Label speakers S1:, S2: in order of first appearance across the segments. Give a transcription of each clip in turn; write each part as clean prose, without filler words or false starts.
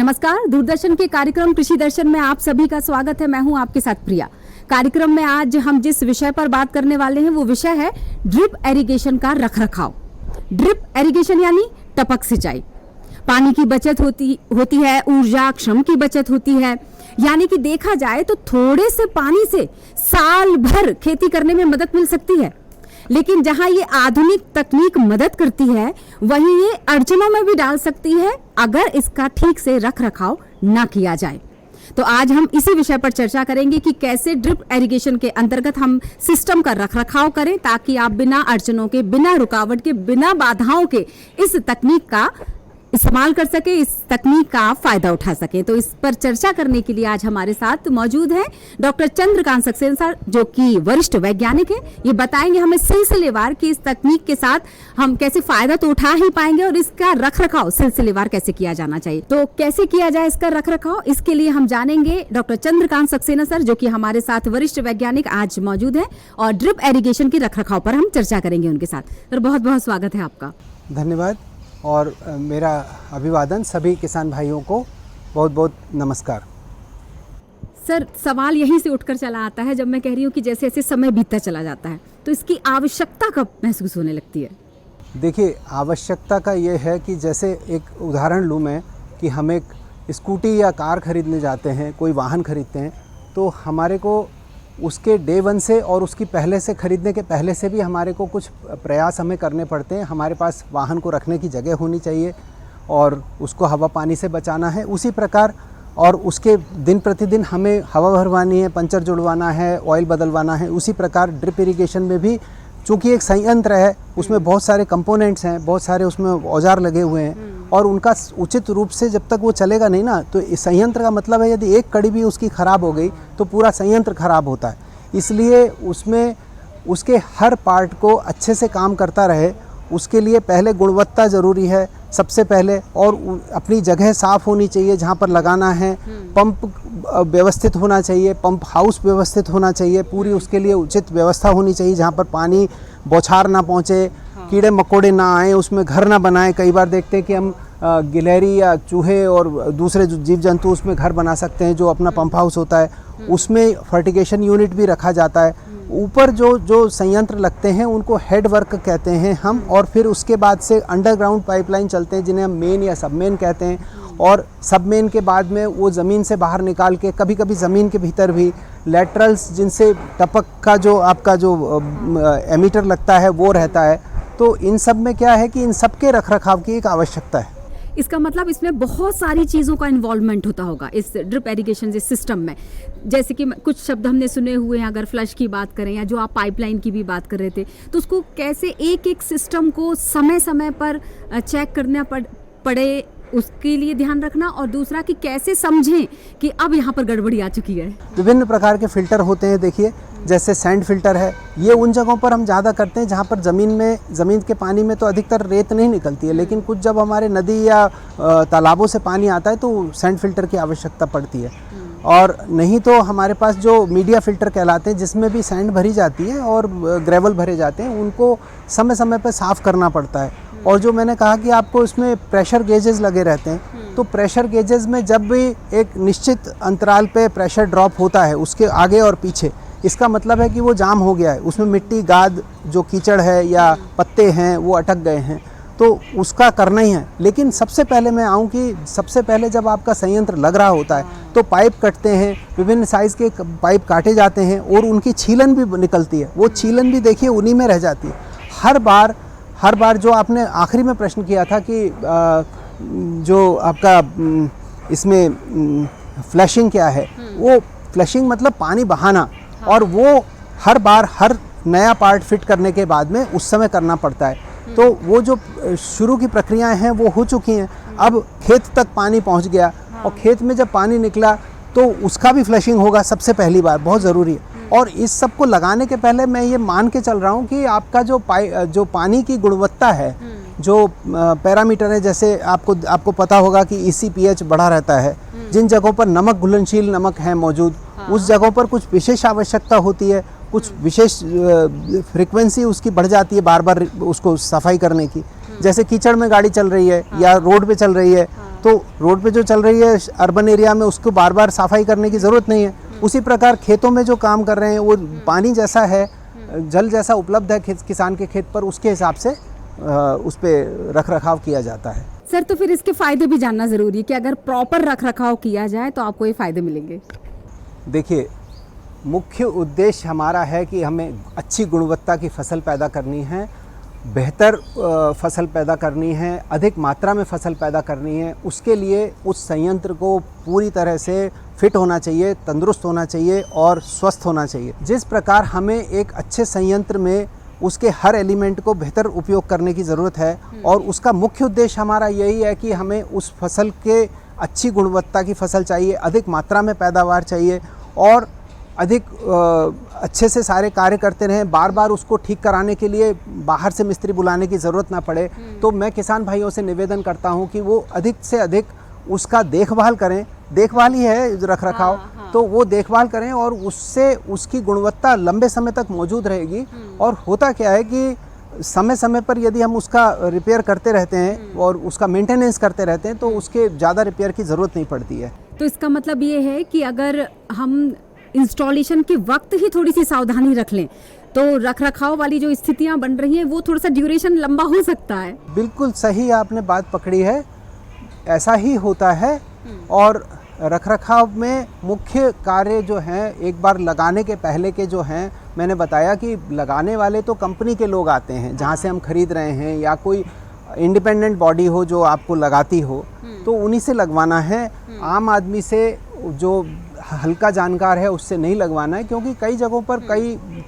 S1: नमस्कार, दूरदर्शन के कार्यक्रम कृषि दर्शन में आप सभी का स्वागत है। मैं हूं आपके साथ प्रिया। कार्यक्रम में आज हम जिस विषय पर बात करने वाले हैं वो विषय है ड्रिप एरीगेशन का रखरखाव। ड्रिप एरीगेशन यानी टपक सिंचाई। पानी की बचत होती है, ऊर्जा श्रम की बचत होती है। यानी कि देखा जाए तो थोड़े से पानी से साल भर खेती करने में मदद मिल सकती है। लेकिन जहां ये आधुनिक तकनीक मदद करती है, वहीं ये अड़चनों में भी डाल सकती है अगर इसका ठीक से रखरखाव ना किया जाए। तो आज हम इसी विषय पर चर्चा करेंगे कि कैसे ड्रिप एरीगेशन के अंतर्गत हम सिस्टम का रखरखाव करें ताकि आप बिना अड़चनों के, बिना रुकावट के, बिना बाधाओं के इस तकनीक का इस्तेमाल कर सके, इस तकनीक का फायदा उठा सके। तो इस पर चर्चा करने के लिए आज हमारे साथ मौजूद हैं डॉक्टर चंद्रकांत सक्सेना सर, जो कि वरिष्ठ वैज्ञानिक हैं। ये बताएंगे हमें सिलसिलेवार कि इस तकनीक के साथ हम कैसे फायदा तो उठा ही पाएंगे और इसका रखरखाव सिलसिलेवार कैसे किया जाना चाहिए। तो कैसे किया जाए इसका रखरखाव, इसके लिए हम जानेंगे डॉक्टर चंद्रकांत सक्सेना सर, जो कि हमारे साथ वरिष्ठ वैज्ञानिक आज मौजूद है, और ड्रिप एरीगेशन के रखरखाव पर हम चर्चा करेंगे उनके साथ। सर, बहुत बहुत स्वागत है आपका।
S2: धन्यवाद और मेरा अभिवादन सभी किसान भाइयों को बहुत बहुत नमस्कार।
S1: सर, सवाल यहीं से उठकर चला आता है जब मैं कह रही हूँ कि जैसे जैसे समय बीतता चला जाता है तो इसकी आवश्यकता कब महसूस होने लगती है?
S2: देखिए, आवश्यकता का ये है कि जैसे एक उदाहरण लूँ मैं कि हम एक स्कूटी या कार खरीदने जाते हैं, कोई वाहन खरीदते हैं, तो हमारे को उसके डे वन से और उसकी पहले से खरीदने के पहले से भी हमारे को कुछ प्रयास हमें करने पड़ते हैं। हमारे पास वाहन को रखने की जगह होनी चाहिए और उसको हवा पानी से बचाना है। उसी प्रकार और उसके दिन प्रतिदिन हमें हवा भरवानी है, पंचर जुड़वाना है, ऑयल बदलवाना है। उसी प्रकार ड्रिप इरिगेशन में भी चूँकि एक संयंत्र है, उसमें बहुत सारे कंपोनेंट्स हैं, बहुत सारे उसमें औजार लगे हुए हैं और उनका उचित रूप से जब तक वो चलेगा नहीं ना, तो इस संयंत्र का मतलब है यदि एक कड़ी भी उसकी ख़राब हो गई तो पूरा संयंत्र खराब होता है। इसलिए उसमें उसके हर पार्ट को अच्छे से काम करता रहे, उसके लिए पहले गुणवत्ता ज़रूरी है सबसे पहले, और अपनी जगह साफ़ होनी चाहिए जहाँ पर लगाना है। पंप व्यवस्थित होना चाहिए, पंप हाउस व्यवस्थित होना चाहिए, पूरी उसके लिए उचित व्यवस्था होनी चाहिए जहाँ पर पानी बौछार ना पहुँचे, कीड़े मकोड़े ना आए, उसमें घर ना बनाएं। कई बार देखते हैं कि हम गिलहरी या चूहे और दूसरे जो जीव जंतु उसमें घर बना सकते हैं। जो अपना पंप हाउस होता है उसमें फर्टिगेशन यूनिट भी रखा जाता है। ऊपर जो संयंत्र लगते हैं उनको हेड वर्क कहते हैं हम, और फिर उसके बाद से अंडरग्राउंड पाइपलाइन चलते हैं जिन्हें हम मेन या सबमेन कहते हैं, और सबमेन के बाद में वो ज़मीन से बाहर निकाल के कभी कभी ज़मीन के भीतर भी लैटरल्स जिनसे टपक का जो आपका जो एमीटर लगता है वो रहता है। तो इन सब में क्या है कि इन सब के रखरखाव की एक आवश्यकता है।
S1: इसका मतलब इसमें बहुत सारी चीज़ों का इन्वॉल्वमेंट होता होगा इस ड्रिप एरीगेशन सिस्टम में। जैसे कि कुछ शब्द हमने सुने हुए हैं, अगर फ्लश की बात करें या जो आप पाइपलाइन की भी बात कर रहे थे, तो उसको कैसे एक एक सिस्टम को समय समय पर चेक करना पड़े, उसके लिए ध्यान रखना, और दूसरा कि कैसे समझें कि अब यहाँ पर गड़बड़ी आ चुकी है।
S2: विभिन्न प्रकार के फ़िल्टर होते हैं। देखिए, जैसे सैंड फिल्टर है, ये उन जगहों पर हम ज़्यादा करते हैं जहाँ पर ज़मीन के पानी में तो अधिकतर रेत नहीं निकलती है, लेकिन कुछ जब हमारे नदी या तालाबों से पानी आता है तो सैंड फिल्टर की आवश्यकता पड़ती है। और नहीं तो हमारे पास जो मीडिया फ़िल्टर कहलाते हैं जिसमें भी सैंड भरी जाती है और ग्रेवल भरे जाते हैं, उनको समय समय पर साफ़ करना पड़ता है। और जो मैंने कहा कि आपको इसमें प्रेशर गेजेस लगे रहते हैं, तो प्रेशर गेजेस में जब भी एक निश्चित अंतराल पे प्रेशर ड्रॉप होता है उसके आगे और पीछे, इसका मतलब है कि वो जाम हो गया है, उसमें मिट्टी, गाद, जो कीचड़ है या पत्ते हैं वो अटक गए हैं, तो उसका करना ही है। लेकिन सबसे पहले मैं आऊँ कि सबसे पहले जब आपका संयंत्र लग रहा होता है तो पाइप कटते हैं, विभिन्न साइज़ के पाइप काटे जाते हैं और उनकी छीलन भी निकलती है। वो छीलन भी देखिए उन्हीं में रह जाती है। हर बार जो आपने आखिरी में प्रश्न किया था कि जो आपका इसमें फ्लशिंग क्या है, वो फ्लशिंग मतलब पानी बहाना, और वो हर बार हर नया पार्ट फिट करने के बाद में उस समय करना पड़ता है। तो वो जो शुरू की प्रक्रियाएं हैं वो हो चुकी हैं। अब खेत तक पानी पहुंच गया और खेत में जब पानी निकला तो उसका भी फ्लशिंग होगा सबसे पहली बार, बहुत ज़रूरी है। और इस सब को लगाने के पहले मैं ये मान के चल रहा हूँ कि आपका जो पानी की गुणवत्ता है, जो पैरामीटर है, जैसे आपको पता होगा कि ECPH बढ़ा रहता है। जिन जगहों पर नमक घुलनशील नमक है मौजूद, उस जगहों पर कुछ विशेष आवश्यकता होती है, कुछ विशेष फ्रीक्वेंसी उसकी बढ़ जाती है बार बार उसको सफाई करने की। जैसे कीचड़ में गाड़ी चल रही है या रोड पे चल रही है तो रोड पे जो चल रही है अर्बन एरिया में उसको बार बार सफाई करने की ज़रूरत नहीं है। उसी प्रकार खेतों में जो काम कर रहे हैं वो पानी जैसा है, जल जैसा उपलब्ध है किसान के खेत पर, उसके हिसाब से उस पर रख रखाव किया जाता है।
S1: सर तो फिर इसके फ़ायदे भी जानना ज़रूरी है कि अगर प्रॉपर रख रखाव किया जाए तो आपको ये फ़ायदे मिलेंगे।
S2: देखिए, मुख्य उद्देश्य हमारा है कि हमें अच्छी गुणवत्ता की फसल पैदा करनी है, बेहतर फसल पैदा करनी है, अधिक मात्रा में फसल पैदा करनी है। उसके लिए उस संयंत्र को पूरी तरह से फिट होना चाहिए, तंदुरुस्त होना चाहिए और स्वस्थ होना चाहिए। जिस प्रकार हमें एक अच्छे संयंत्र में उसके हर एलिमेंट को बेहतर उपयोग करने की ज़रूरत है, और उसका मुख्य उद्देश्य हमारा यही है कि हमें उस फसल के अच्छी गुणवत्ता की फसल चाहिए, अधिक मात्रा में पैदावार चाहिए और अधिक अच्छे से सारे कार्य करते रहें। बार बार उसको ठीक कराने के लिए बाहर से मिस्त्री बुलाने की ज़रूरत ना पड़े। तो मैं किसान भाइयों से निवेदन करता हूं कि वो अधिक से अधिक उसका देखभाल करें। देखभाल ही है रख रखाव, तो वो देखभाल करें और उससे उसकी गुणवत्ता लंबे समय तक मौजूद रहेगी। और होता क्या है कि समय समय पर यदि हम उसका रिपेयर करते रहते हैं और उसका मेंटेनेंस करते रहते हैं तो उसके ज़्यादा रिपेयर की ज़रूरत नहीं पड़ती है।
S1: तो इसका मतलब ये है कि अगर हम इंस्टॉलेशन के वक्त ही थोड़ी सी सावधानी रख लें तो रख रखाव वाली जो स्थितियां बन रही हैं वो थोड़ा सा ड्यूरेशन लंबा हो सकता है।
S2: बिल्कुल सही आपने बात पकड़ी है, ऐसा ही होता है। और रखरखाव में मुख्य कार्य जो हैं, एक बार लगाने के पहले के जो हैं, मैंने बताया कि लगाने वाले तो कंपनी के लोग आते हैं जहाँ से हम खरीद रहे हैं, या कोई इंडिपेंडेंट बॉडी हो जो आपको लगाती हो, तो उन्हीं से लगवाना है। आम आदमी से जो हल्का जानकार है उससे नहीं लगवाना है, क्योंकि कई जगहों पर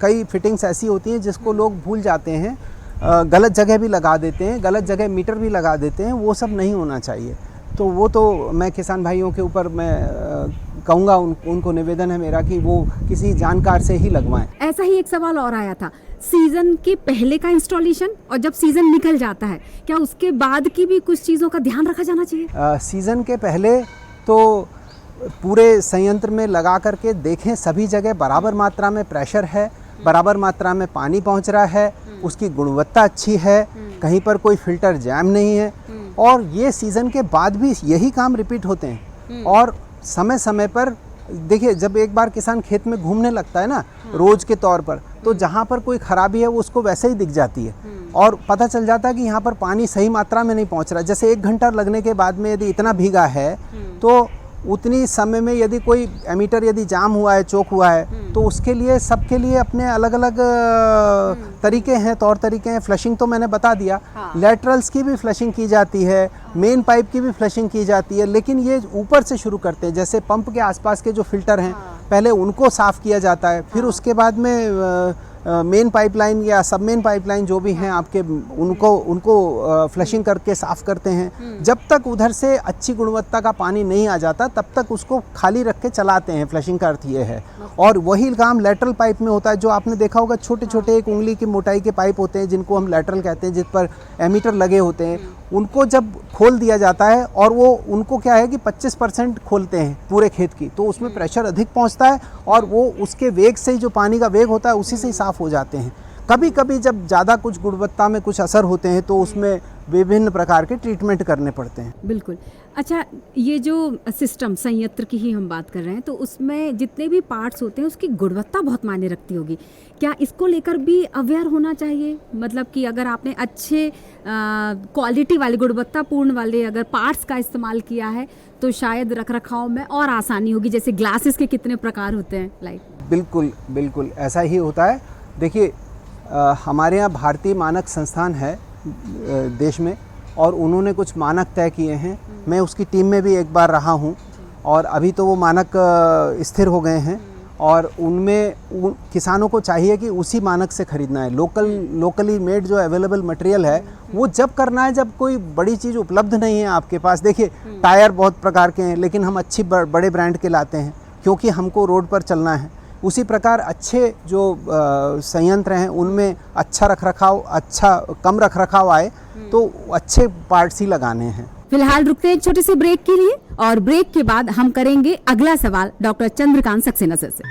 S2: कई फिटिंग्स ऐसी होती हैं जिसको लोग भूल जाते हैं, गलत जगह भी लगा देते हैं, गलत जगह मीटर भी लगा देते हैं। वो सब नहीं होना चाहिए। तो वो तो मैं किसान भाइयों के ऊपर मैं कहूँगा, उनको निवेदन है मेरा कि वो किसी जानकार से ही लगवाएं।
S1: ऐसा ही एक सवाल और आया था, सीजन के पहले का इंस्टॉलेशन और जब सीजन निकल जाता है, क्या उसके बाद की भी कुछ चीज़ों का ध्यान रखा जाना चाहिए?
S2: सीजन के पहले तो पूरे संयंत्र में लगा करके देखें सभी जगह बराबर मात्रा में प्रेशर है, बराबर मात्रा में पानी पहुंच रहा है, उसकी गुणवत्ता अच्छी है, कहीं पर कोई फिल्टर जैम नहीं है। और ये सीज़न के बाद भी यही काम रिपीट होते हैं। और समय समय पर देखिए, जब एक बार किसान खेत में घूमने लगता है ना रोज के तौर पर, तो जहाँ पर कोई खराबी है वो उसको वैसे ही दिख जाती है और पता चल जाता है कि यहाँ पर पानी सही मात्रा में नहीं पहुँच रहा। जैसे 1 घंटा लगने के बाद में यदि इतना भीगा है तो उतनी समय में यदि कोई एमीटर यदि जाम हुआ है, चोक हुआ है, तो उसके लिए सबके लिए अपने अलग अलग तरीके हैं, तौर तरीके हैं। फ्लशिंग तो मैंने बता दिया, लेटरल्स की भी फ्लशिंग की जाती है, मेन पाइप की भी फ्लशिंग की जाती है। लेकिन ये ऊपर से शुरू करते हैं, जैसे पंप के आसपास के जो फिल्टर हैं पहले उनको साफ़ किया जाता है, फिर उसके बाद में मेन पाइपलाइन या सब मेन पाइपलाइन जो भी हैं आपके, उनको फ्लशिंग करके साफ़ करते हैं। जब तक उधर से अच्छी गुणवत्ता का पानी नहीं आ जाता तब तक उसको खाली रख के चलाते हैं। फ्लशिंग का अर्थ ये है। और वही काम लेटरल पाइप में होता है, जो आपने देखा होगा छोटे छोटे 1 उंगली की मोटाई के पाइप होते हैं जिनको हम लेटरल कहते हैं, जिस पर एमीटर लगे होते हैं। उनको जब खोल दिया जाता है और वो उनको क्या है कि 25% खोलते हैं पूरे खेत की, तो उसमें प्रेशर अधिक पहुंचता है और वो उसके वेग से ही, जो पानी का वेग होता है उसी से ही साफ़ हो जाते हैं। कभी कभी जब ज़्यादा कुछ गुणवत्ता में कुछ असर होते हैं तो उसमें विभिन्न प्रकार के ट्रीटमेंट करने पड़ते हैं।
S1: बिल्कुल। अच्छा, ये जो सिस्टम संयंत्र की ही हम बात कर रहे हैं, तो उसमें जितने भी पार्ट्स होते हैं उसकी गुणवत्ता बहुत मायने रखती होगी। क्या इसको लेकर भी अवेयर होना चाहिए? मतलब कि अगर आपने अच्छे क्वालिटी वाले, गुणवत्तापूर्ण वाले अगर पार्ट्स का इस्तेमाल किया है तो शायद रखरखाव में और आसानी होगी। जैसे ग्लासेस के कितने प्रकार होते हैं, लाइक।
S2: बिल्कुल बिल्कुल ऐसा ही होता है। देखिए, हमारे यहाँ भारतीय मानक संस्थान है देश में, और उन्होंने कुछ मानक तय किए हैं। मैं उसकी टीम में भी एक बार रहा हूँ और अभी तो वो मानक स्थिर हो गए हैं, और उनमें किसानों को चाहिए कि उसी मानक से खरीदना है। लोकली मेड जो अवेलेबल मटेरियल है वो जब करना है जब कोई बड़ी चीज़ उपलब्ध नहीं है आपके पास। देखिए, टायर बहुत प्रकार के हैं, लेकिन हम अच्छी बड़े ब्रांड के लाते हैं क्योंकि हमको रोड पर चलना है। उसी प्रकार अच्छे जो संयंत्र हैं उनमें अच्छा रखरखाव, अच्छा कम रखरखाव आए तो अच्छे पार्ट्स ही लगाने हैं।
S1: फिलहाल रुकते हैं एक छोटे से ब्रेक के लिए, और ब्रेक के बाद हम करेंगे अगला सवाल डॉक्टर चंद्रकांत सक्सेना सर से।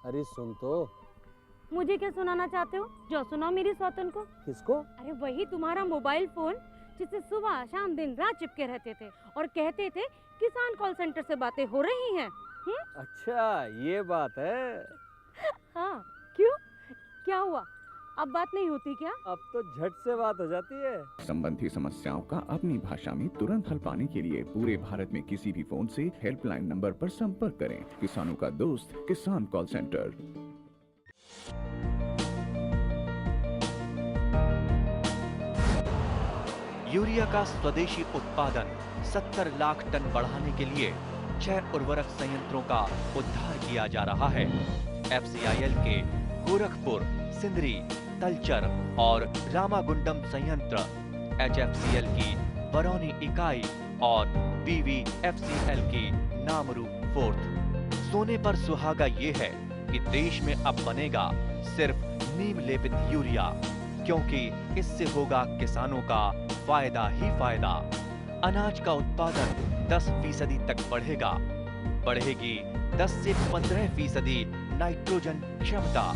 S2: अरे सुन तो,
S3: मुझे क्या सुनाना चाहते हो? जो सुनाओ मेरी सौतन को।
S2: किसको?
S3: अरे वही तुम्हारा मोबाइल फोन जिससे सुबह शाम दिन रात चिपके रहते थे और कहते थे किसान कॉल सेंटर से बातें हो रही हैं।
S4: अच्छा ये बात है।
S3: हाँ क्यों, क्या हुआ? अब बात नहीं होती क्या?
S4: अब तो झट से बात हो जाती है।
S5: संबंधी समस्याओं का अपनी भाषा में तुरंत हल पाने के लिए पूरे भारत में किसी भी फोन से हेल्पलाइन नंबर पर संपर्क करें। किसानों का दोस्त किसान कॉल सेंटर।
S6: यूरिया का स्वदेशी उत्पादन 70 लाख टन बढ़ाने के लिए 6 उर्वरक संयंत्रों का उद्धार किया जा रहा है। FCIL के गोरखपुर, सिंदरी, तलचर और रामागुंडम संयंत्र, HFCL की बरौनी इकाई और BVFCL की नामरू फोर्थ। सोने पर सुहागा ये है कि देश में अब बनेगा सिर्फ नीम लेपित यूरिया, क्योंकि इससे होगा किसानों का फायदा ही फायदा। अनाज का उत्पादन 10% तक बढ़ेगा। बढ़ेगी 10 से 15% नाइट्रोजन क्षमता।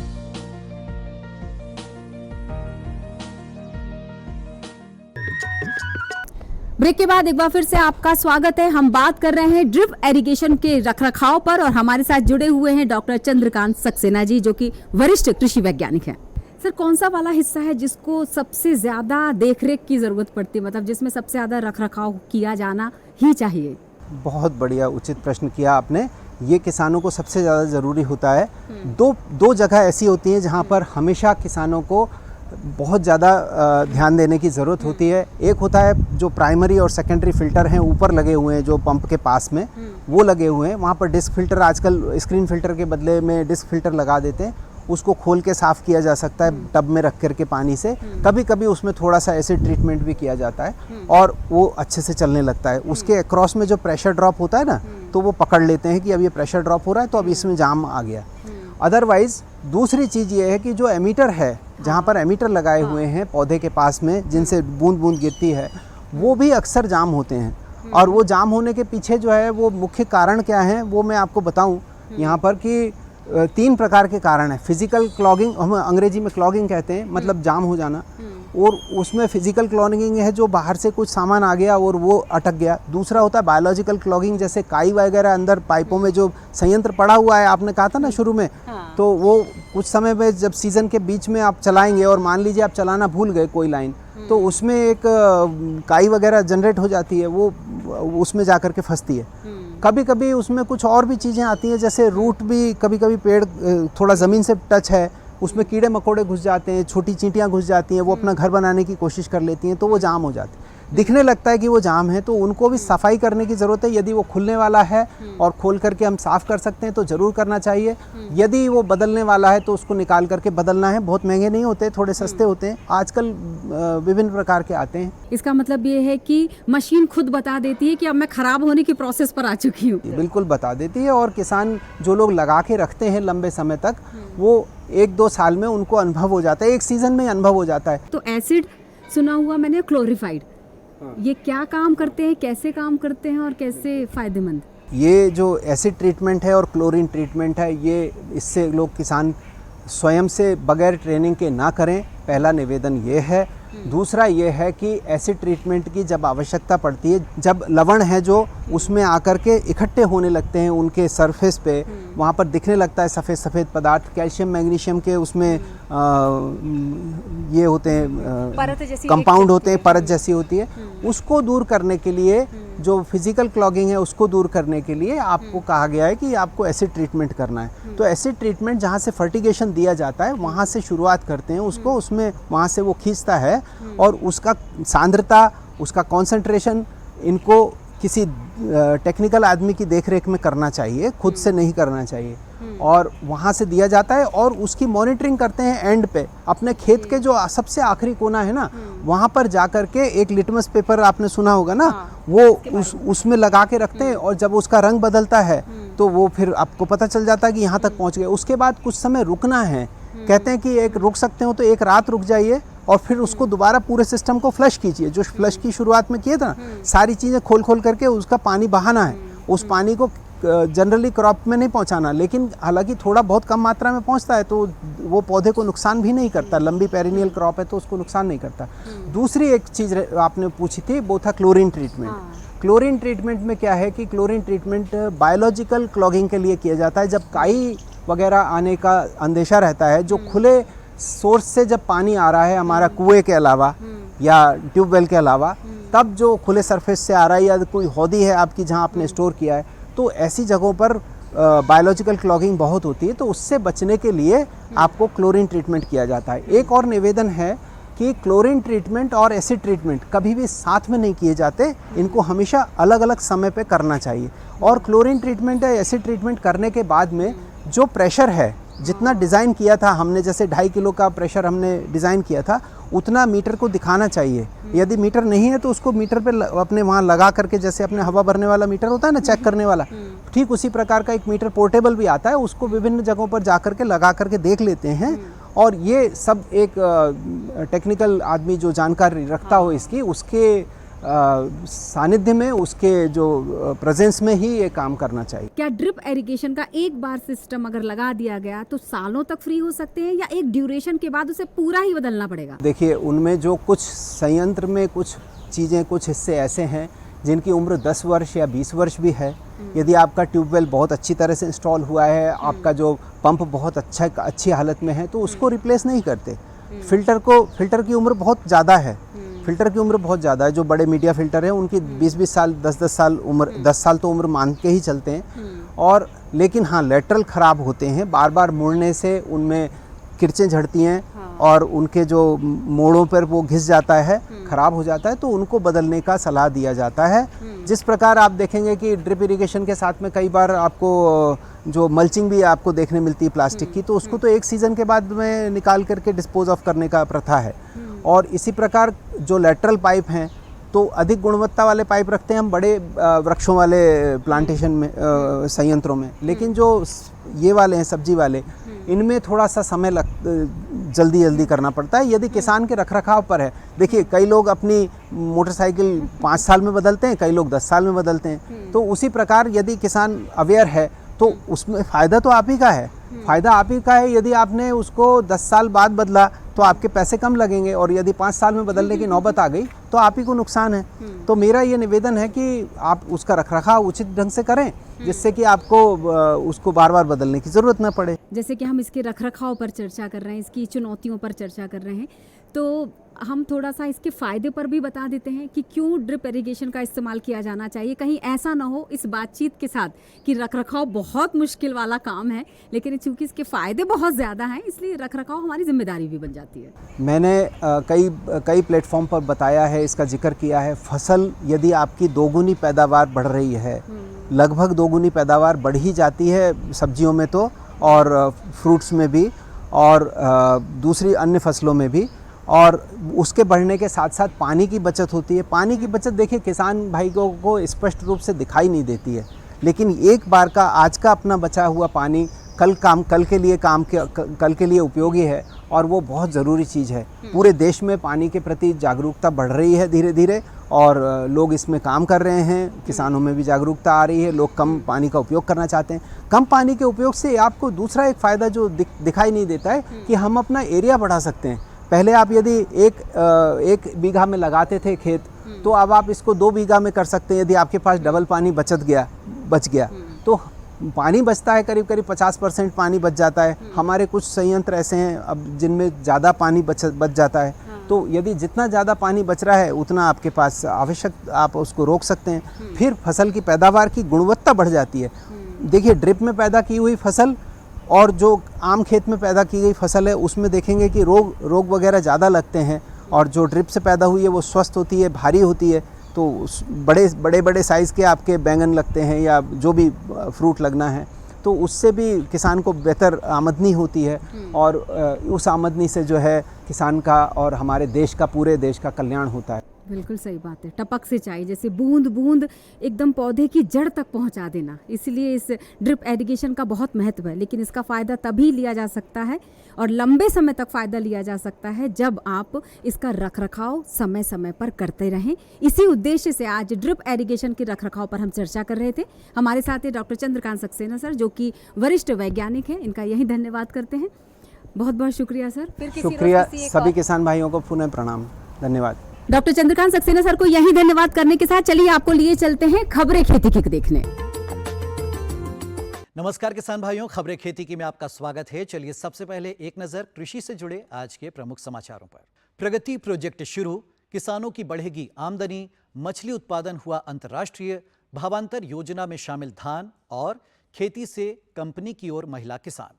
S1: ब्रेक के बाद एक बार फिर से आपका स्वागत है। हम बात कर रहे हैं ड्रिप इरिगेशन के रखरखाव पर और हमारे साथ जुड़े हुए हैं डॉक्टर चंद्रकांत सक्सेना जी, जो कि वरिष्ठ कृषि वैज्ञानिक हैं। सर, कौन सा वाला हिस्सा है जिसको सबसे ज्यादा देखरेख की जरूरत पड़ती है, मतलब जिसमें सबसे ज्यादा रखरखाव किया जाना ही चाहिए?
S2: बहुत बढ़िया, उचित प्रश्न किया आपने। ये किसानों को सबसे ज़्यादा ज़रूरी होता है। दो जगह ऐसी होती हैं जहाँ पर हमेशा किसानों को बहुत ज़्यादा ध्यान देने की ज़रूरत होती है। एक होता है जो प्राइमरी और सेकेंडरी फ़िल्टर हैं, ऊपर लगे हुए हैं जो पंप के पास में, वो लगे हुए हैं। वहाँ पर डिस्क फ़िल्टर, आजकल स्क्रीन फ़िल्टर के बदले में डिस्क फ़िल्टर लगा देते हैं। उसको खोल के साफ़ किया जा सकता है टब में रख करके पानी से। कभी कभी उसमें थोड़ा सा एसिड ट्रीटमेंट भी किया जाता है और वो अच्छे से चलने लगता है। उसके अक्रॉस में जो प्रेशर ड्रॉप होता है ना, तो वो पकड़ लेते हैं कि अब ये प्रेशर ड्रॉप हो रहा है, तो अब इसमें जाम आ गया। अदरवाइज़ दूसरी चीज़ ये है कि जो एमीटर है, जहाँ पर एमीटर लगाए हुए हैं पौधे के पास में, जिनसे बूंद बूंद गिरती है, वो भी अक्सर जाम होते हैं। और वो जाम होने के पीछे जो है वो मुख्य कारण क्या है, वो मैं आपको बताऊं यहाँ पर कि 3 प्रकार के कारण हैं। फिजिकल क्लॉगिंग, हम अंग्रेजी में क्लॉगिंग कहते हैं, मतलब जाम हो जाना। और उसमें फिजिकल क्लॉगिंग है जो बाहर से कुछ सामान आ गया और वो अटक गया। दूसरा होता है बायोलॉजिकल क्लॉगिंग, जैसे काई वगैरह अंदर पाइपों में जो संयंत्र पड़ा हुआ है, आपने कहा था ना शुरू में, तो वो कुछ समय में जब सीज़न के बीच में आप चलाएंगे और मान लीजिए आप चलाना भूल गए कोई लाइन, तो उसमें एक काई वगैरह जनरेट हो जाती है, वो उसमें जा कर के फंसती है। कभी कभी उसमें कुछ और भी चीज़ें आती हैं, जैसे रूट भी, कभी कभी पेड़ थोड़ा ज़मीन से टच है, उसमें कीड़े मकोड़े घुस जाते हैं, छोटी चींटियाँ घुस जाती हैं, वो अपना घर बनाने की कोशिश कर लेती हैं, तो वो जाम हो जाती है। दिखने लगता है कि वो जाम है, तो उनको भी सफाई करने की ज़रूरत है। यदि वो खुलने वाला है और खोल करके हम साफ़ कर सकते हैं तो ज़रूर करना चाहिए। यदि वो बदलने वाला है तो उसको निकाल करके बदलना है। बहुत महंगे नहीं होते, थोड़े सस्ते होते हैं, आजकल विभिन्न प्रकार के आते हैं।
S1: इसका मतलब ये है कि मशीन खुद बता देती है कि अब मैं ख़राब होने की प्रोसेस पर आ चुकी हूँ।
S2: बिल्कुल बता देती है। और किसान जो लोग लगा के रखते हैं लंबे समय तक, वो 1-2 साल में उनको अनुभव हो जाता है, एक सीज़न में अनुभव हो जाता है।
S1: तो एसिड सुना हुआ मैंने, क्लोरीफाइड, ये क्या काम करते हैं, कैसे काम करते हैं और कैसे फ़ायदेमंद?
S2: ये जो एसिड ट्रीटमेंट है और क्लोरीन ट्रीटमेंट है, ये इससे लोग किसान स्वयं से बगैर ट्रेनिंग के ना करें, पहला निवेदन ये है। दूसरा ये है कि एसिड ट्रीटमेंट की जब आवश्यकता पड़ती है, जब लवण है जो उसमें आकर के इकट्ठे होने लगते हैं उनके सरफेस पे, वहाँ पर दिखने लगता है सफ़ेद सफ़ेद पदार्थ, कैल्शियम मैग्नीशियम के उसमें ये होते हैं, कंपाउंड होते हैं, परत जैसी होती है, उसको दूर करने के लिए, जो फिजिकल क्लॉगिंग है उसको दूर करने के लिए आपको कहा गया है कि आपको एसिड ट्रीटमेंट करना है। तो एसिड ट्रीटमेंट जहाँ से फर्टिगेशन दिया जाता है वहाँ से शुरुआत करते हैं उसको, उसमें वहाँ से वो खींचता है और उसका सांद्रता, उसका कॉन्सेंट्रेशन इनको किसी टेक्निकल आदमी की देखरेख में करना चाहिए, खुद से नहीं करना चाहिए। और वहाँ से दिया जाता है और उसकी मॉनिटरिंग करते हैं एंड पे, अपने खेत के जो सबसे आखिरी कोना है ना, वहाँ पर जा कर के एक लिटमस पेपर आपने सुना होगा ना, वो उसमें लगा के रखते हैं और जब उसका रंग बदलता है तो वो फिर आपको पता चल जाता है कि यहाँ तक पहुँच गए। उसके बाद कुछ समय रुकना है, कहते हैं कि एक रुक सकते हो तो एक रात रुक जाइए और फिर उसको दोबारा पूरे सिस्टम को फ्लश कीजिए। जो फ्लश की शुरुआत में किए था ना, सारी चीज़ें खोल खोल करके उसका पानी बहाना है, उस पानी को जनरली क्रॉप में नहीं पहुंचाना, लेकिन हालांकि थोड़ा बहुत कम मात्रा में पहुंचता है तो वो पौधे को नुकसान भी नहीं करता। लंबी पेरिनियल क्रॉप है तो उसको नुकसान नहीं करता। दूसरी एक चीज़ आपने पूछी थी वो था क्लोरीन ट्रीटमेंट। क्लोरीन ट्रीटमेंट में क्या है कि क्लोरीन ट्रीटमेंट बायोलॉजिकल क्लॉगिंग के लिए किया जाता है। जब काई वगैरह आने का अंदेशा रहता है, जो खुले सोर्स से जब पानी आ रहा है हमारा कुएं के अलावा या ट्यूबवेल के अलावा, तब जो खुले सरफेस से आ रहा है या कोई हौदी है आपकी जहाँ आपने स्टोर किया है, तो ऐसी जगहों पर बायोलॉजिकल क्लॉगिंग बहुत होती है। तो उससे बचने के लिए आपको क्लोरीन ट्रीटमेंट किया जाता है। एक और निवेदन है कि क्लोरीन ट्रीटमेंट और एसिड ट्रीटमेंट कभी भी साथ में नहीं किए जाते, इनको हमेशा अलग अलग समय पे करना चाहिए। और क्लोरीन ट्रीटमेंट या एसिड ट्रीटमेंट करने के बाद में जो प्रेशर है, जितना डिज़ाइन किया था हमने, जैसे 2.5 किलो का प्रेशर हमने डिज़ाइन किया था, उतना मीटर को दिखाना चाहिए। यदि मीटर नहीं है तो उसको मीटर पे अपने वहाँ लगा करके, जैसे अपने हवा भरने वाला मीटर होता है ना, चेक करने वाला, ठीक उसी प्रकार का एक मीटर पोर्टेबल भी आता है, उसको विभिन्न जगहों पर जा करके लगा करके देख लेते हैं। और ये सब एक टेक्निकल आदमी जो जानकारी रखता हो इसकी, उसके सानिध्य में, उसके जो प्रेजेंस में ही ये काम करना चाहिए।
S1: क्या ड्रिप इरिगेशन का एक बार सिस्टम अगर लगा दिया गया तो सालों तक फ्री हो सकते हैं, या एक ड्यूरेशन के बाद उसे पूरा ही बदलना पड़ेगा?
S2: देखिए, उनमें जो कुछ संयंत्र में कुछ चीज़ें, कुछ हिस्से ऐसे हैं जिनकी उम्र 10 वर्ष या 20 वर्ष भी है। यदि आपका ट्यूबवेल बहुत अच्छी तरह से इंस्टॉल हुआ है, आपका जो पंप बहुत अच्छी हालत में है, तो उसको रिप्लेस नहीं करते। फिल्टर की उम्र बहुत ज़्यादा है। फिल्टर की उम्र बहुत ज़्यादा है। जो बड़े मीडिया फिल्टर हैं उनकी 20-20 साल, 10-10 साल उम्र, 10 साल तो उम्र मान के ही चलते हैं। और लेकिन हाँ, लेटरल ख़राब होते हैं, बार बार मुड़ने से उनमें किरचें झड़ती हैं और उनके जो मोड़ों पर वो घिस जाता है, ख़राब हो जाता है, तो उनको बदलने का सलाह दिया जाता है। जिस प्रकार आप देखेंगे कि ड्रिप इरिगेशन के साथ में कई बार आपको जो मल्चिंग भी आपको देखने मिलती है प्लास्टिक की, तो उसको तो एक सीज़न के बाद में निकाल करके डिस्पोज ऑफ करने का प्रथा है। और इसी प्रकार जो लेटरल पाइप हैं, तो अधिक गुणवत्ता वाले पाइप रखते हैं हम बड़े वृक्षों वाले प्लांटेशन में, संयंत्रों में। लेकिन जो ये वाले हैं, सब्जी वाले, इनमें थोड़ा सा समय जल्दी करना पड़ता है यदि किसान के रखरखाव पर है। देखिए, कई लोग अपनी मोटरसाइकिल 5 साल में बदलते हैं, कई लोग 10 साल में बदलते हैं। तो उसी प्रकार यदि किसान अवेयर है तो उसमें फ़ायदा तो आप ही का है। फ़ायदा आप ही का है। यदि आपने उसको 10 साल बाद बदला तो आपके पैसे कम लगेंगे, और यदि 5 साल में बदलने की नौबत आ गई तो आप ही को नुकसान है। तो मेरा ये निवेदन है कि आप उसका रखरखाव उचित ढंग से करें, जिससे कि आपको उसको बार बार बदलने की ज़रूरत ना पड़े।
S1: जैसे कि हम इसके रखरखाव पर चर्चा कर रहे हैं, इसकी चुनौतियों पर चर्चा कर रहे हैं, तो हम थोड़ा सा इसके फ़ायदे पर भी बता देते हैं कि क्यों ड्रिप इरिगेशन का इस्तेमाल किया जाना चाहिए। कहीं ऐसा ना हो इस बातचीत के साथ कि रखरखाव बहुत मुश्किल वाला काम है, लेकिन चूंकि इसके फ़ायदे बहुत ज़्यादा हैं, इसलिए रखरखाव हमारी जिम्मेदारी भी बन जाती है।
S2: मैंने कई प्लेटफॉर्म पर बताया है, इसका जिक्र किया है। फसल यदि आपकी 2 गुनी पैदावार बढ़ रही है, लगभग 2 गुनी पैदावार बढ़ ही जाती है सब्जियों में तो, और फ्रूट्स में भी, और दूसरी अन्य फसलों में भी, और उसके बढ़ने के साथ साथ पानी की बचत होती है। पानी की बचत देखिए किसान भाई को स्पष्ट रूप से दिखाई नहीं देती है, लेकिन एक बार का आज का अपना बचा हुआ पानी कल के लिए उपयोगी है, और वो बहुत ज़रूरी चीज़ है। पूरे देश में पानी के प्रति जागरूकता बढ़ रही है धीरे धीरे, और लोग इसमें काम कर रहे हैं। किसानों में भी जागरूकता आ रही है, लोग कम पानी का उपयोग करना चाहते हैं। कम पानी के उपयोग से आपको दूसरा एक फ़ायदा जो दिखाई नहीं देता है कि हम अपना एरिया बढ़ा सकते हैं। पहले आप यदि एक बीघा में लगाते थे खेत, तो अब आप इसको 2 बीघा में कर सकते हैं। यदि आपके पास डबल पानी बच गया तो पानी बचता है, करीब 50% पानी बच जाता है। हमारे कुछ संयंत्र ऐसे हैं अब जिनमें ज़्यादा पानी बच जाता है। तो यदि जितना ज़्यादा पानी बच रहा है उतना आपके पास आवश्यक, आप उसको रोक सकते हैं। फिर फसल की पैदावार की गुणवत्ता बढ़ जाती है। देखिए, ड्रिप में पैदा की हुई फसल और जो आम खेत में पैदा की गई फसल है, उसमें देखेंगे कि रोग वगैरह ज़्यादा लगते हैं, और जो ड्रिप से पैदा हुई है वो स्वस्थ होती है, भारी होती है। तो बड़े साइज़ के आपके बैंगन लगते हैं या जो भी फ्रूट लगना है, तो उससे भी किसान को बेहतर आमदनी होती है, और उस आमदनी से जो है किसान का और हमारे देश का, पूरे देश का कल्याण होता है।
S1: बिल्कुल सही बात है। टपक सिंचाई जैसे बूंद बूंद एकदम पौधे की जड़ तक पहुंचा देना, इसलिए इस ड्रिप एरिगेशन का बहुत महत्व है। लेकिन इसका फ़ायदा तभी लिया जा सकता है और लंबे समय तक फ़ायदा लिया जा सकता है जब आप इसका रखरखाव समय समय पर करते रहें। इसी उद्देश्य से आज ड्रिप एरिगेशन के रखरखाव पर हम चर्चा कर रहे थे। हमारे साथ है डॉक्टर चंद्रकांत सक्सेना सर, जो कि वरिष्ठ वैज्ञानिक हैं। इनका यही धन्यवाद करते हैं। बहुत बहुत शुक्रिया सर। फिर किसी रोज
S2: शुक्रिया
S1: किसी एक
S2: सभी
S1: और-
S2: किसान भाइयों को पुनः प्रणाम, धन्यवाद।
S1: डॉक्टर चंद्रकांत सक्सेना सर को यही धन्यवाद करने के साथ चलिए आपको लिए चलते हैं खबरें खेती की देखने।
S7: नमस्कार किसान भाइयों, खबरें खेती की में आपका स्वागत है। चलिए सबसे पहले एक नजर कृषि से जुड़े आज के प्रमुख समाचारों पर। प्रगति प्रोजेक्ट शुरू, किसानों की बढ़ेगी आमदनी, मछली उत्पादन हुआ अंतर्राष्ट्रीय, भावांतर योजना में शामिल धान और खेती से कंपनी की ओर महिला किसान।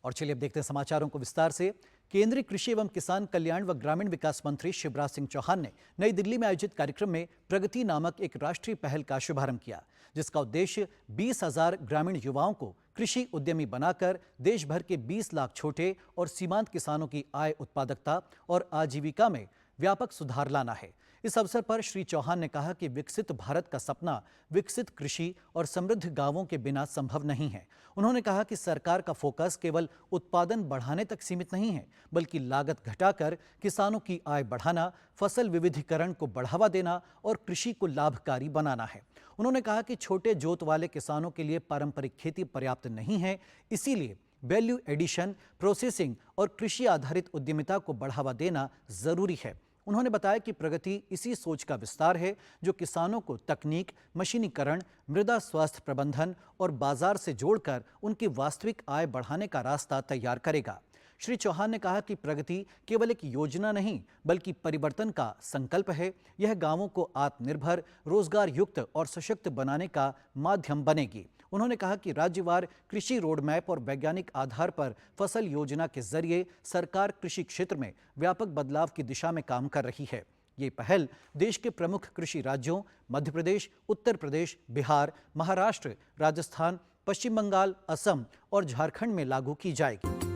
S7: और चलिए अब देखते हैं समाचारों को विस्तार से। केंद्रीय कृषि एवं किसान कल्याण व ग्रामीण विकास मंत्री शिवराज सिंह चौहान ने नई दिल्ली में आयोजित कार्यक्रम में प्रगति नामक एक राष्ट्रीय पहल का शुभारंभ किया, जिसका उद्देश्य 20,000 ग्रामीण युवाओं को कृषि उद्यमी बनाकर देश भर के 20 लाख छोटे और सीमांत किसानों की आय, उत्पादकता और आजीविका में व्यापक सुधार लाना है। इस अवसर पर श्री चौहान ने कहा कि विकसित भारत का सपना विकसित कृषि और समृद्ध गांवों के बिना संभव नहीं है। उन्होंने कहा कि सरकार का फोकस केवल उत्पादन बढ़ाने तक सीमित नहीं है, बल्कि लागत घटाकर किसानों की आय बढ़ाना, फसल विविधीकरण को बढ़ावा देना और कृषि को लाभकारी बनाना है। उन्होंने कहा कि छोटे जोत वाले किसानों के लिए पारंपरिक खेती पर्याप्त नहीं है, इसीलिए वैल्यू एडिशन, प्रोसेसिंग और कृषि आधारित उद्यमिता को बढ़ावा देना जरूरी है। उन्होंने बताया कि प्रगति इसी सोच का विस्तार है जो किसानों को तकनीक, मशीनीकरण, मृदा स्वास्थ्य प्रबंधन और बाजार से जोड़कर उनकी वास्तविक आय बढ़ाने का रास्ता तैयार करेगा। श्री चौहान ने कहा कि प्रगति केवल एक योजना नहीं बल्कि परिवर्तन का संकल्प है। यह गांवों को आत्मनिर्भर, रोजगार युक्त और सशक्त बनाने का माध्यम बनेगी। उन्होंने कहा कि राज्यवार कृषि रोड मैप और वैज्ञानिक आधार पर फसल योजना के जरिए सरकार कृषि क्षेत्र में व्यापक बदलाव की दिशा में काम कर रही है। ये पहल देश के प्रमुख कृषि राज्यों मध्य प्रदेश, उत्तर प्रदेश, बिहार, महाराष्ट्र, राजस्थान, पश्चिम बंगाल, असम और झारखंड में लागू की जाएगी।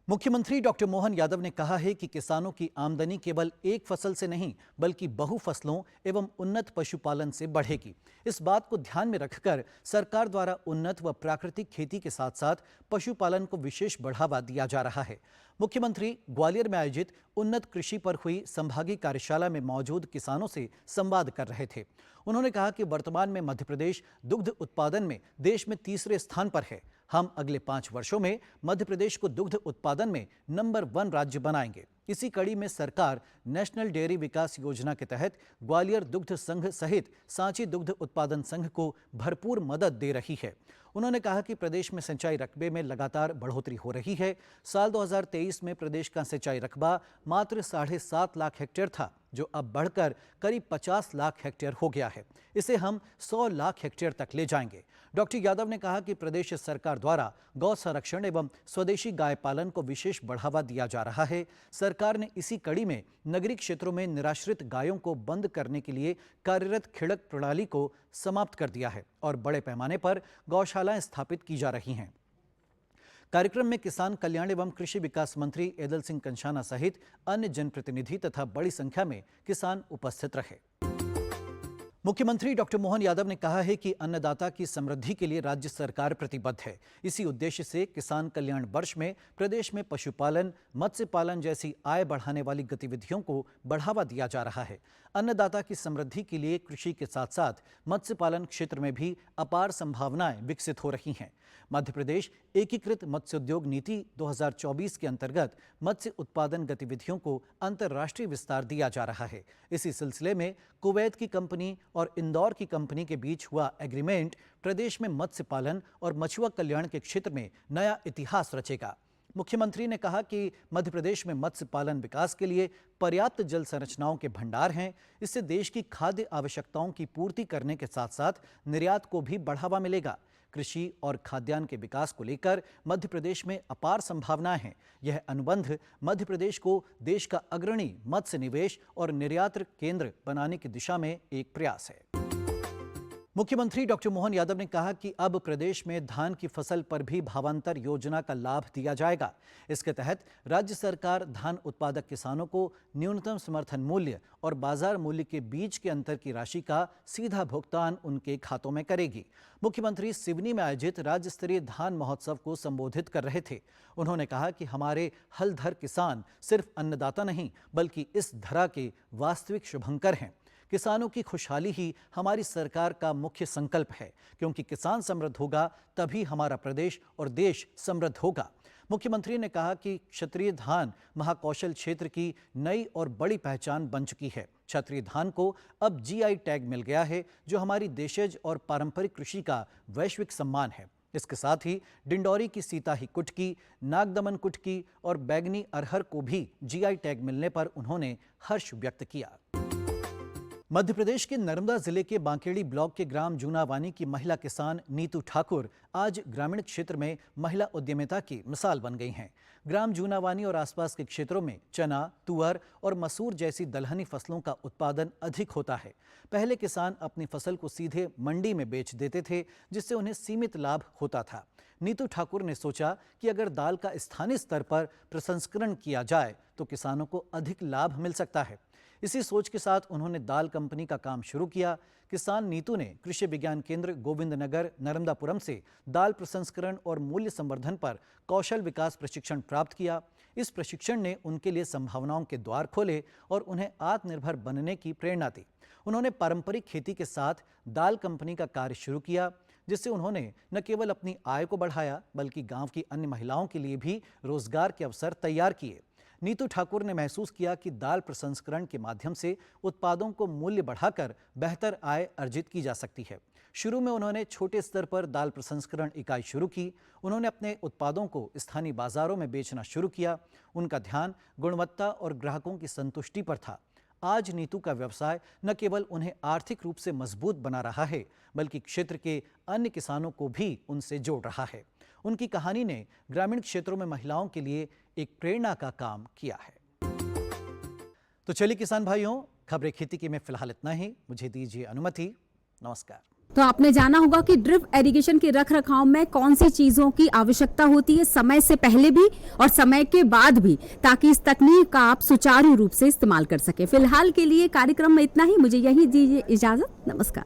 S7: मुख्यमंत्री डॉक्टर मोहन यादव ने कहा है कि किसानों की आमदनी केवल एक फसल से नहीं बल्कि बहु फसलों एवं उन्नत पशुपालन से बढ़ेगी। इस बात को ध्यान में रखकर सरकार द्वारा उन्नत व प्राकृतिक खेती के साथ साथ पशुपालन को विशेष बढ़ावा दिया जा रहा है। मुख्यमंत्री ग्वालियर में आयोजित उन्नत कृषि पर हुई संभागीय कार्यशाला में मौजूद किसानों से संवाद कर रहे थे। उन्होंने कहा कि वर्तमान में मध्य प्रदेश दुग्ध उत्पादन में देश में तीसरे स्थान पर है। हम अगले 5 वर्षों में मध्य प्रदेश को दुग्ध उत्पादन में नंबर 1 राज्य बनाएंगे। इसी कड़ी में सरकार नेशनल डेयरी विकास योजना के तहत ग्वालियर दुग्ध संघ सहित सांची दुग्ध उत्पादन संघ को भरपूर मदद दे रही है। उन्होंने कहा कि प्रदेश में सिंचाई रकबे में लगातार बढ़ोतरी हो रही है। साल 2023 में प्रदेश का सिंचाई रकबा मात्र 7.5 लाख हेक्टेयर था, जो अब बढ़कर करीब 50 लाख हेक्टेयर हो गया है। इसे हम 100 लाख हेक्टेयर तक ले जाएंगे। डॉक्टर यादव ने कहा कि प्रदेश सरकार द्वारा गौ संरक्षण एवं स्वदेशी गाय पालन को विशेष बढ़ावा दिया जा रहा है। सरकार ने इसी कड़ी में नगरीय क्षेत्रों में निराश्रित गायों को बंद करने के लिए कार्यरत खिड़क प्रणाली को समाप्त कर दिया है और बड़े पैमाने पर गौशालाएं स्थापित की जा रही हैं। कार्यक्रम में किसान कल्याण एवं कृषि विकास मंत्री एदल सिंह कंषाना सहित अन्य जनप्रतिनिधि तथा बड़ी संख्या में किसान उपस्थित रहे। मुख्यमंत्री डॉक्टर मोहन यादव ने कहा है कि अन्नदाता की समृद्धि के लिए राज्य सरकार प्रतिबद्ध है। इसी उद्देश्य से किसान कल्याण वर्ष में प्रदेश में पशुपालन, मत्स्य पालन जैसी आय बढ़ाने वाली गतिविधियों को बढ़ावा दिया जा रहा है। अन्नदाता की समृद्धि के लिए कृषि के साथ साथ मत्स्य पालन क्षेत्र में भी अपार संभावनाएं विकसित हो रही हैं। मध्य प्रदेश एकीकृत मत्स्योद्योग नीति 2024 के अंतर्गत मत्स्य उत्पादन गतिविधियों को अंतर्राष्ट्रीय विस्तार दिया जा रहा है। इसी सिलसिले में कुवैत की कंपनी और इंदौर की कंपनी के बीच हुआ एग्रीमेंट प्रदेश में मत्स्य पालन और मछुआ कल्याण के क्षेत्र में नया इतिहास रचेगा। मुख्यमंत्री ने कहा कि मध्य प्रदेश में मत्स्य पालन विकास के लिए पर्याप्त जल संरचनाओं के भंडार हैं। इससे देश की खाद्य आवश्यकताओं की पूर्ति करने के साथ साथ निर्यात को भी बढ़ावा मिलेगा। कृषि और खाद्यान्न के विकास को लेकर मध्य प्रदेश में अपार संभावनाएं हैं। यह अनुबंध मध्य प्रदेश को देश का अग्रणी मत्स्य निवेश और निर्यात केंद्र बनाने की दिशा में एक प्रयास है। मुख्यमंत्री डॉक्टर मोहन यादव ने कहा कि अब प्रदेश में धान की फसल पर भी भावांतर योजना का लाभ दिया जाएगा। इसके तहत राज्य सरकार धान उत्पादक किसानों को न्यूनतम समर्थन मूल्य और बाजार मूल्य के बीच के अंतर की राशि का सीधा भुगतान उनके खातों में करेगी। मुख्यमंत्री सिवनी में आयोजित राज्य स्तरीय धान महोत्सव को संबोधित कर रहे थे। उन्होंने कहा कि हमारे हलधर किसान सिर्फ अन्नदाता नहीं बल्कि इस धरा के वास्तविक शुभंकर हैं। किसानों की खुशहाली ही हमारी सरकार का मुख्य संकल्प है, क्योंकि किसान समृद्ध होगा तभी हमारा प्रदेश और देश समृद्ध होगा। मुख्यमंत्री ने कहा कि क्षत्रिय धान महाकौशल क्षेत्र की नई और बड़ी पहचान बन चुकी है। क्षत्रिय धान को अब जीआई टैग मिल गया है, जो हमारी देशज और पारंपरिक कृषि का वैश्विक सम्मान है। इसके साथ ही डिंडौरी की सीताही कुटकी, नागदमन कुटकी और बैगनी अरहर को भी जीआई टैग मिलने पर उन्होंने हर्ष व्यक्त किया। मध्य प्रदेश के नर्मदा जिले के बांकेड़ी ब्लॉक के ग्राम जूनावानी की महिला किसान नीतू ठाकुर आज ग्रामीण क्षेत्र में महिला उद्यमिता की मिसाल बन गई हैं। ग्राम जूनावानी और आसपास के क्षेत्रों में चना, तुअर और मसूर जैसी दलहनी फसलों का उत्पादन अधिक होता है। पहले किसान अपनी फसल को सीधे मंडी में बेच देते थे, जिससे उन्हें सीमित लाभ होता था। नीतू ठाकुर ने सोचा कि अगर दाल का स्थानीय स्तर पर प्रसंस्करण किया जाए तो किसानों को अधिक लाभ मिल सकता है। इसी सोच के साथ उन्होंने दाल कंपनी का काम शुरू किया। किसान नीतू ने कृषि विज्ञान केंद्र गोविंदनगर नर्मदापुरम से दाल प्रसंस्करण और मूल्य संवर्धन पर कौशल विकास प्रशिक्षण प्राप्त किया। इस प्रशिक्षण ने उनके लिए संभावनाओं के द्वार खोले और उन्हें आत्मनिर्भर बनने की प्रेरणा दी। उन्होंने पारंपरिक खेती के साथ दाल कंपनी का कार्य शुरू किया, जिससे उन्होंने न केवल अपनी आय को बढ़ाया बल्कि गांव की अन्य महिलाओं के लिए भी रोजगार के अवसर तैयार किए। नीतू ठाकुर ने महसूस किया कि दाल प्रसंस्करण के माध्यम से उत्पादों को मूल्य बढ़ाकर बेहतर आय अर्जित की जा सकती है। शुरू में उन्होंने छोटे स्तर पर दाल प्रसंस्करण इकाई शुरू की। उन्होंने अपने उत्पादों को स्थानीय बाजारों में बेचना शुरू किया। उनका ध्यान गुणवत्ता और ग्राहकों की संतुष्टि पर था। आज नीतू का व्यवसाय न केवल उन्हें आर्थिक रूप से मजबूत बना रहा है, बल्कि क्षेत्र के अन्य किसानों को भी उनसे जोड़ रहा है। उनकी कहानी ने ग्रामीण क्षेत्रों में महिलाओं के लिए एक प्रेरणा का काम किया है। तो चलिए किसान भाइयों, खबरें खेती की में फिलहाल इतना ही। मुझे दीजिए अनुमति। नमस्कार।
S1: तो आपने जाना होगा कि ड्रिप इरिगेशन के रखरखाव में कौन सी चीजों की आवश्यकता होती है, समय से पहले भी और समय के बाद भी, ताकि इस तकनीक का आप सुचारू रूप से इस्तेमाल कर सके। फिलहाल के लिए कार्यक्रम में इतना ही। मुझे यही दीजिए इजाजत। नमस्कार।